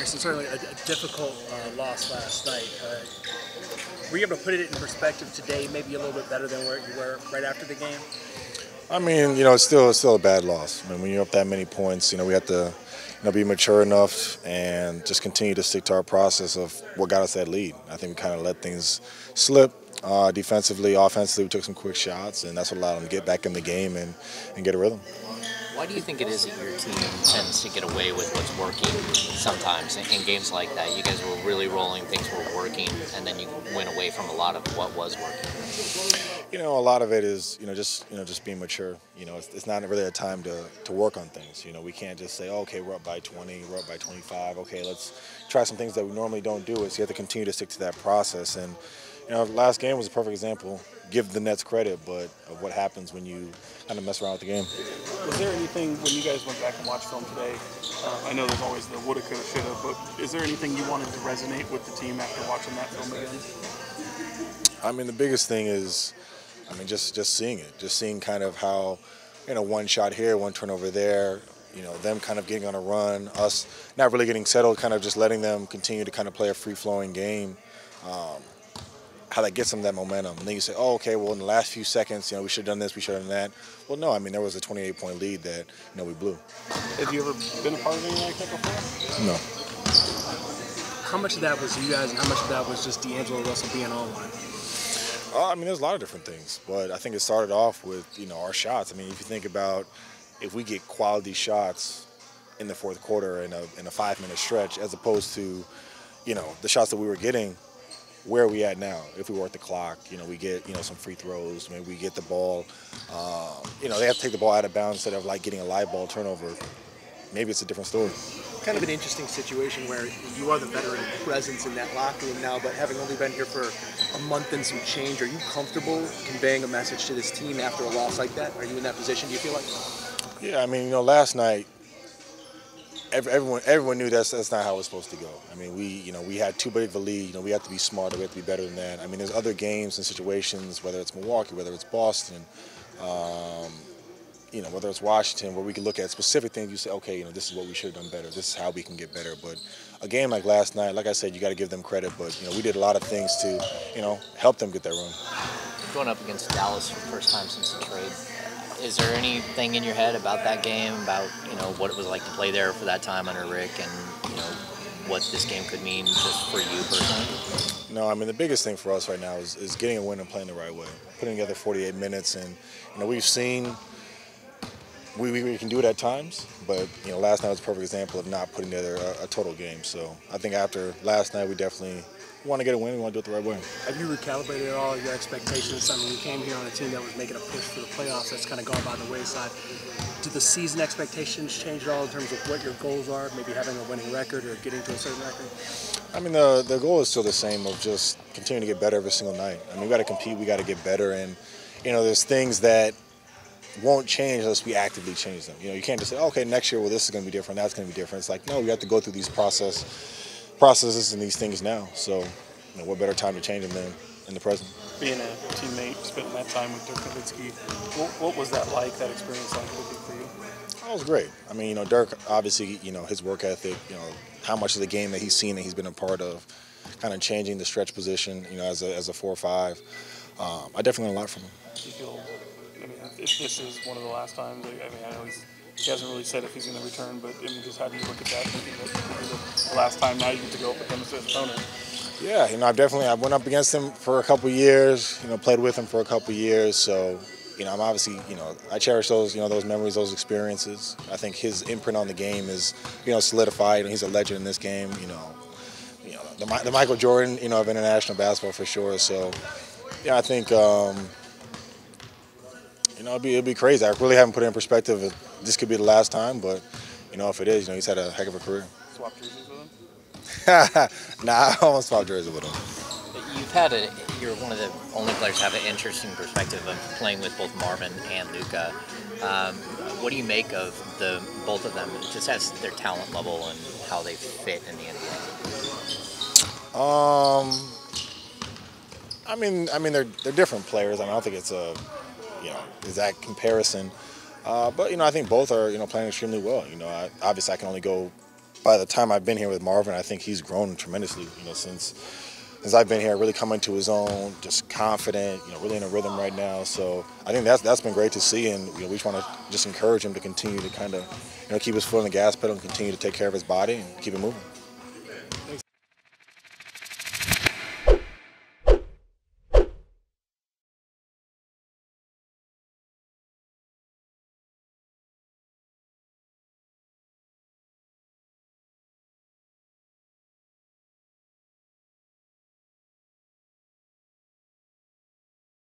Jason, certainly a difficult loss last night. Were you able to put it in perspective today, maybe a little bit better than where you were right after the game? I mean, it's still a bad loss. I mean, when you're up that many points, we have to, be mature enough and just continue to stick to our process of what got us that lead. I think we kind of let things slip defensively, offensively. We took some quick shots, and that's what allowed them to get back in the game and get a rhythm. Why do you think it is that your team tends to get away with what's working sometimes in games like that? You guys were really rolling, things were working, and then you went away from a lot of what was working. A lot of it is, just being mature. It's not really a time to work on things. We can't just say, oh, okay, we're up by 20, we're up by 25. Okay, let's try some things that we normally don't do. So you have to continue to stick to that process. And, last game was a perfect example. Give the Nets credit, but of what happens when you kind of mess around with the game. Was there anything, when you guys went back and watched film today, I know there's always the woulda, coulda, shoulda, but is there anything you wanted to resonate with the team after watching that film again? I mean, the biggest thing is, just seeing it. Just seeing kind of how, one shot here, one turnover there, them kind of getting on a run, us not really getting settled, kind of just letting them continue to kind of play a free-flowing game. How that gets them that momentum. And then you say, oh, okay, well, in the last few seconds, we should have done this, we should have done that. Well, no, there was a 28-point lead that, we blew. Have you ever been a part of anything like that before? No. How much of that was you guys, and how much of that was just D'Angelo Russell being on one? There's a lot of different things, but I think it started off with, our shots. If you think about if we get quality shots in the fourth quarter in a 5-minute stretch, as opposed to, the shots that we were getting, where are we at now? If we work the clock, we get, some free throws, maybe we get the ball. They have to take the ball out of bounds instead of like getting a live ball turnover. Maybe it's a different story. Kind of an interesting situation where you are the veteran presence in that locker room now, but having only been here for a month and some change, are you comfortable conveying a message to this team after a loss like that? Are you in that position, do you feel like? Yeah, last night, everyone knew that's not how it was supposed to go. We had too big of a lead. We have to be smarter. We have to be better than that. There's other games and situations, whether it's Milwaukee, whether it's Boston, whether it's Washington, where we can look at specific things. You say, okay, this is what we should have done better. This is how we can get better. But a game like last night, like I said, you got to give them credit. But we did a lot of things to, help them get that run. Going up against Dallas for the first time since the trade. Is there anything in your head about that game, about what it was like to play there for that time under Rick, and what this game could mean just for you personally? No, the biggest thing for us right now is getting a win and playing the right way, putting together 48 minutes, and we've seen we can do it at times, but last night was a perfect example of not putting together a total game. So I think after last night, we definitely want to get a win. We want to do it the right way. Have you recalibrated at all your expectations? You came here on a team that was making a push for the playoffs. That's kind of gone by the wayside. Did the season expectations change at all in terms of what your goals are? Maybe having a winning record or getting to a certain record? The goal is still the same, of just continuing to get better every single night. We got to compete. We got to get better, and there's things that won't change unless we actively change them. You can't just say, okay, next year, well, this is going to be different, that's going to be different. It's like, no, we have to go through these processes and these things now. So, what better time to change them than in the present? Being a teammate, spending that time with Dirk Nowitzki, what was that like, that experience like for you? Oh, it was great. Dirk, obviously, his work ethic, how much of the game that he's seen, that he's been a part of, kind of changing the stretch position, as a 4-5. I definitely learned a lot from him. Do you feel, if this is one of the last times, I know he hasn't really said if he's going to return, but just how do you look at that, thinking that the last time now you get to go up with him as his opponent? Yeah, I went up against him for a couple years, played with him for a couple years, so, I'm obviously, I cherish those, those memories, those experiences. I think his imprint on the game is, solidified, and he's a legend in this game, the Michael Jordan, of international basketball for sure, so, yeah, I think, it'd be crazy. I really haven't put it in perspective if this could be the last time, but, if it is, he's had a heck of a career. Swap jerseys with him? Nah, I almost swapped jerseys with him. You're one of the only players to have an interesting perspective of playing with both Marvin and Luka. What do you make of both of them, just as their talent level and how they fit in the NBA? They're different players. I don't think it's a exact comparison. But I think both are playing extremely well. Obviously I can only go by the time I've been here with Marvin, I think he's grown tremendously. You know, since I've been here, really coming to his own, just confident. You know, really in a rhythm right now. So I think that's been great to see, and you know, we just want to just encourage him to continue to kind of keep his foot on the gas pedal and continue to take care of his body and keep it moving.